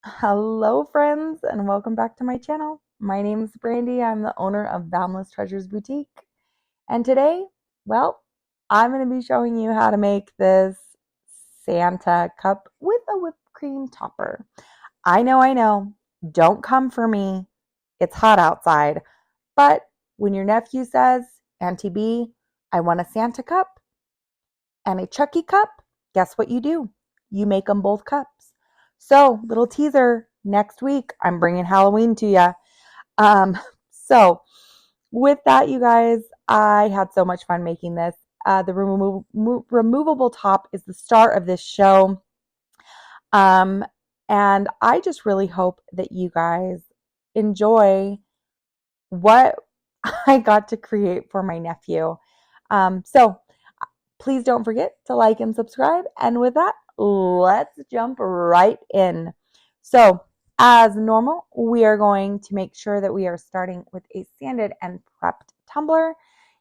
Hello, friends, and welcome back to my channel. My name is Brandy. I'm the owner of Boundless Treasures Boutique. And today, well, I'm going to be showing you how to make this Santa cup with a whipped cream topper. I know. Don't come for me. It's hot outside. But when your nephew says, Auntie B, I want a Santa cup and a Chucky cup, guess what you do? You make them both cups. So, little teaser, next week I'm bringing Halloween to you. Um, so, with that, you guys, I had so much fun making this. The removable top is the star of this show. Um, and I just really hope that you guys enjoy what I got to create for my nephew. So, please don't forget to like and subscribe. And with that, let's jump right in. So, as normal, we are going to make sure that we are starting with a sanded and prepped tumbler.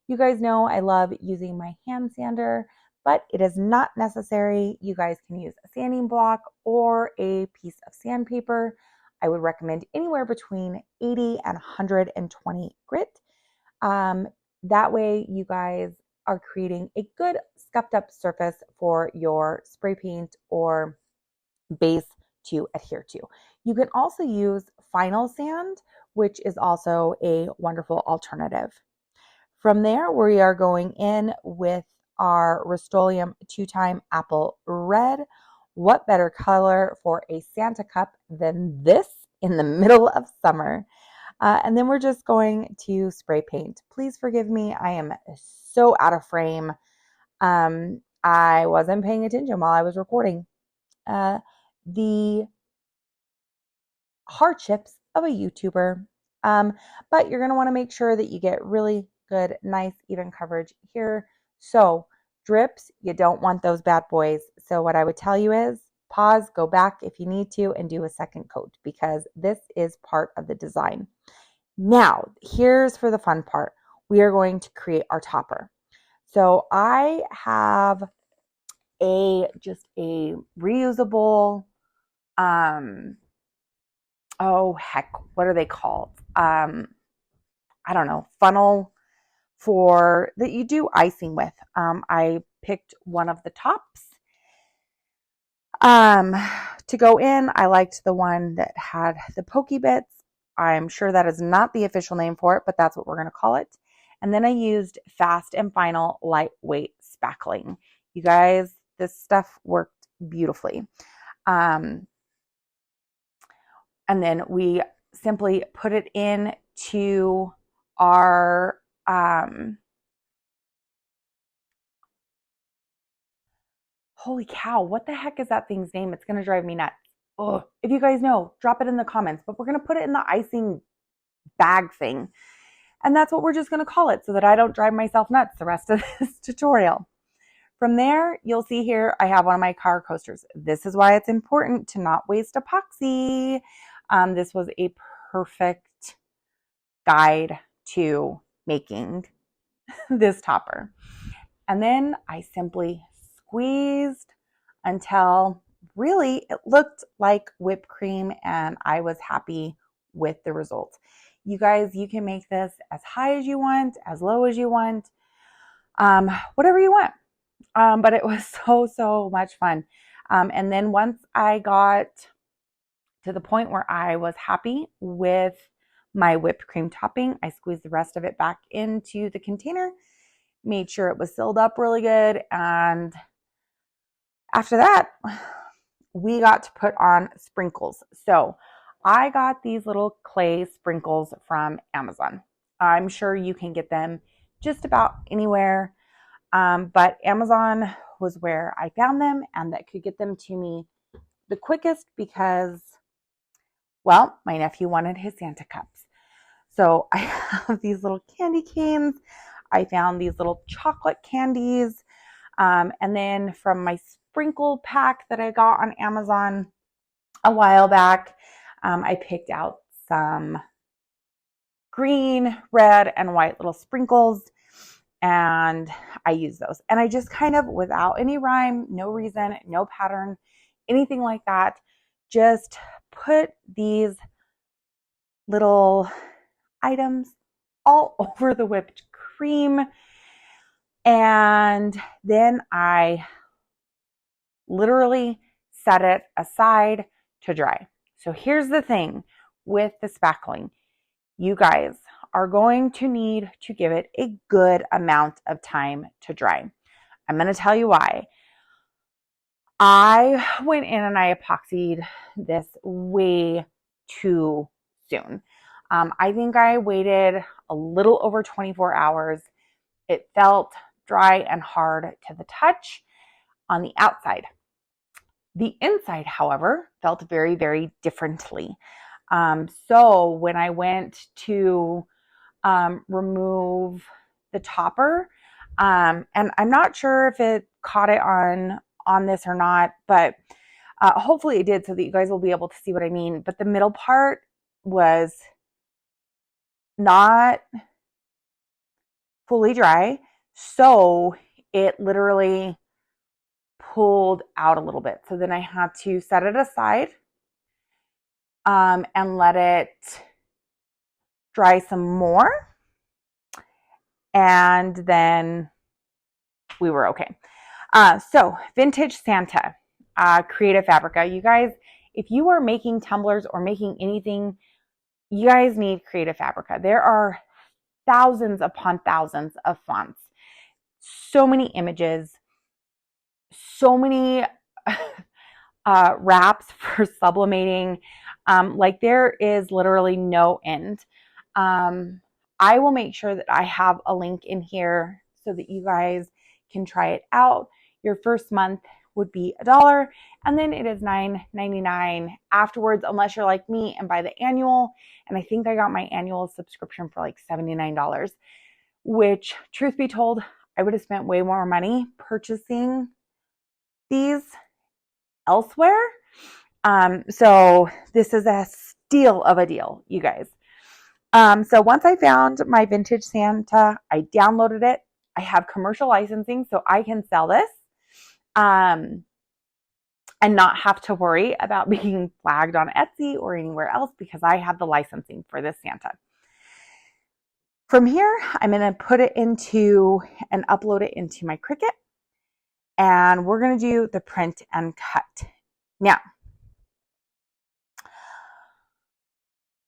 You guys know I love using my hand sander, but it is not necessary. You guys can use a sanding block or a piece of sandpaper. I would recommend anywhere between 80 and 120 grit. That way you guys are creating a good scuffed up surface for your spray paint or base to adhere to. You can also use final sand, which is also a wonderful alternative. From there, we are going in with our Rust-Oleum 2-Time Apple Red. What better color for a Santa cup than this in the middle of summer? And then we're just going to spray paint. Please forgive me. I am so out of frame. I wasn't paying attention while I was recording. The hardships of a YouTuber. But you're going to want to make sure that you get really good, nice, even coverage here. So drips, you don't want those bad boys. So what I would tell you is pause, go back if you need to, and do a second coat because this is part of the design. Now, here's for the fun part. We are going to create our topper. So I have just a reusable, oh heck, what are they called? I don't know, funnel for that you do icing with. I picked one of the tops. To go in, I liked the one that had the pokey bits. I'm sure that is not the official name for it, but that's what we're going to call it. And then I used Fast and Final lightweight spackling. You guys, this stuff worked beautifully. And then we simply put it into our holy cow, what the heck is that thing's name? It's going to drive me nuts. Oh, if you guys know, drop it in the comments, but we're going to put it in the icing bag thing. And that's what we're just going to call it so that I don't drive myself nuts the rest of this tutorial. From there, you'll see here, I have one of my car coasters. This is why it's important to not waste epoxy. This was a perfect guide to making this topper. And then I simply squeezed until really it looked like whipped cream and I was happy with the result. You guys, you can make this as high as you want, as low as you want, whatever you want. But it was so much fun. And then once I got to the point where I was happy with my whipped cream topping, I squeezed the rest of it back into the container, made sure it was sealed up really good. And after that, we got to put on sprinkles. So I got these little clay sprinkles from Amazon. I'm sure you can get them just about anywhere. But Amazon was where I found them and that could get them to me the quickest because, well, my nephew wanted his Santa cups. So I have these little candy canes. I found these little chocolate candies. And then from my sprinkle pack that I got on Amazon a while back, I picked out some green, red, and white little sprinkles. And I use those. And I just kind of, without any rhyme, no reason, no pattern, anything like that, just put these little items all over the whipped cream, and then I literally set it aside to dry. So here's the thing with the spackling. You guys are going to need to give it a good amount of time to dry. I'm going to tell you why. I went in and I epoxied this way too soon. I think I waited a little over 24 hours. It felt dry and hard to the touch on the outside. The inside, however, felt very, very differently. So when I went to remove the topper, and I'm not sure if it caught it on this or not, but hopefully it did, so that you guys will be able to see what I mean. But the middle part was not fully dry, so it literally pulled out a little bit. So then I had to set it aside and let it dry some more, and then we were okay. So Vintage Santa, Creative Fabrica. You guys, if you are making tumblers or making anything, you guys need Creative Fabrica. There are thousands upon thousands of fonts, so many images, so many wraps for sublimating. Like there is literally no end. I will make sure that I have a link in here so that you guys can try it out. Your first month would be $1, and then it is $9.99 afterwards, unless you're like me and buy the annual. And I think I got my annual subscription for like $79, which, truth be told, I would have spent way more money purchasing these elsewhere. So this is a steal of a deal, you guys. So once I found my Vintage Santa, I downloaded it. I have commercial licensing, so I can sell this and not have to worry about being flagged on Etsy or anywhere else, because I have the licensing for this Santa. From here, I'm going to put it into and upload it into my Cricut, and we're going to do the print and cut. Now,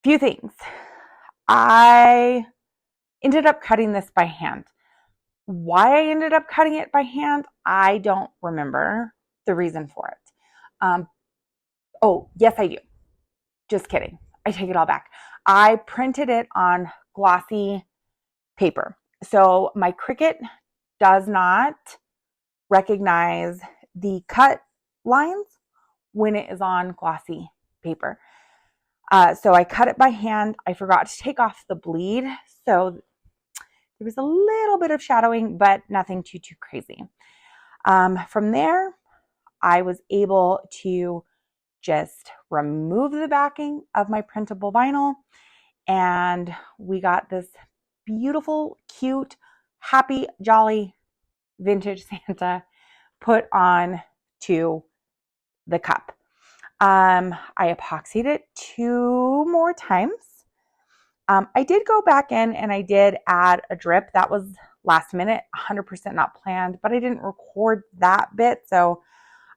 few things. I ended up cutting this by hand. Why I ended up cutting it by hand, I don't remember the reason for it. Oh, yes, I do. Just kidding. I take it all back. I printed it on glossy paper. So my Cricut does not recognize the cut lines when it is on glossy paper. So I cut it by hand. I forgot to take off the bleed, so there was a little bit of shadowing, but nothing too crazy. From there, I was able to just remove the backing of my printable vinyl, and we got this beautiful, cute, happy, jolly Vintage Santa put on to the cup. I epoxied it 2 more times. I did go back in and I did add a drip. That was last minute, 100% not planned, but I didn't record that bit, so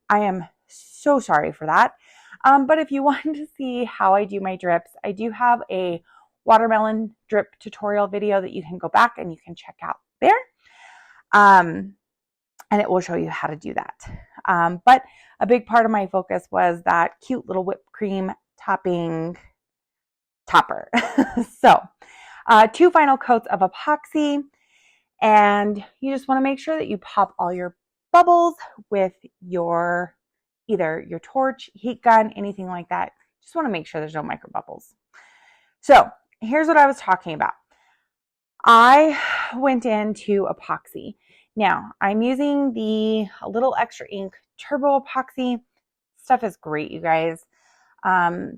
I am so sorry for that. But if you want to see how I do my drips, I do have a watermelon drip tutorial video that you can go back and you can check out there. And it will show you how to do that. But a big part of my focus was that cute little whipped cream topping topper. So 2 final coats of epoxy, and you just want to make sure that you pop all your bubbles with your either your torch, heat gun, anything like that. Just want to make sure there's no micro bubbles. So here's what I was talking about. I went into epoxy. Now I'm using the A Little Extra Ink Turbo Epoxy. Stuff is great, you guys.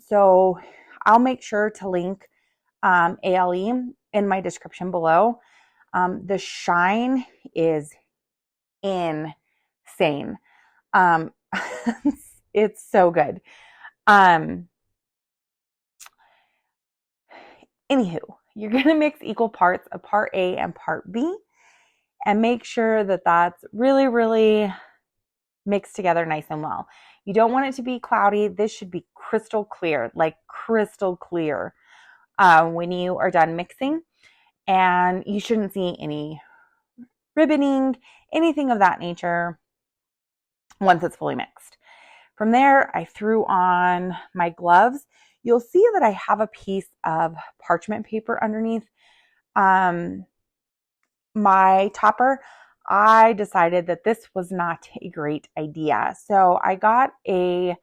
So I'll make sure to link ALE in my description below. The shine is insane. It's so good. Anywho, you're going to mix equal parts of part A and part B and make sure that that's really, really mixed together nice and well. You don't want it to be cloudy. This should be crystal clear, like crystal clear when you are done mixing. And you shouldn't see any ribboning, anything of that nature once it's fully mixed. From there, I threw on my gloves. You'll see that I have a piece of parchment paper underneath my topper. I decided that this was not a great idea. So I got a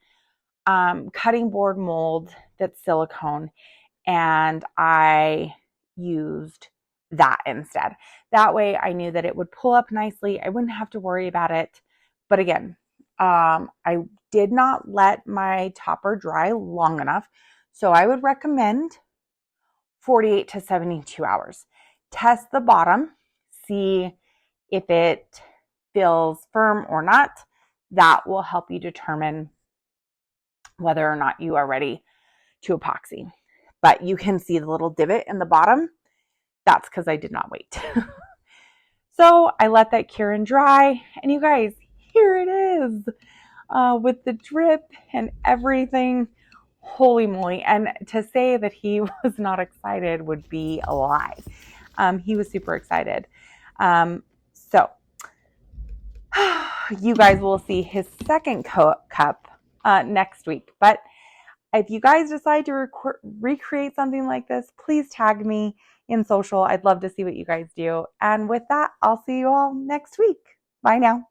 cutting board mold that's silicone, and I used that instead. That way I knew that it would pull up nicely. I wouldn't have to worry about it. But again, I did not let my topper dry long enough. So I would recommend 48 to 72 hours. Test the bottom, see if it feels firm or not. That will help you determine whether or not you are ready to epoxy. But you can see the little divot in the bottom. That's because I did not wait. So I let that cure and dry. And you guys, here it is with the drip and everything. Holy moly. And to say that he was not excited would be a lie. He was super excited. So you guys will see his second cup next week. But if you guys decide to recreate something like this, please tag me in social. I'd love to see what you guys do. And with that, I'll see you all next week. Bye now.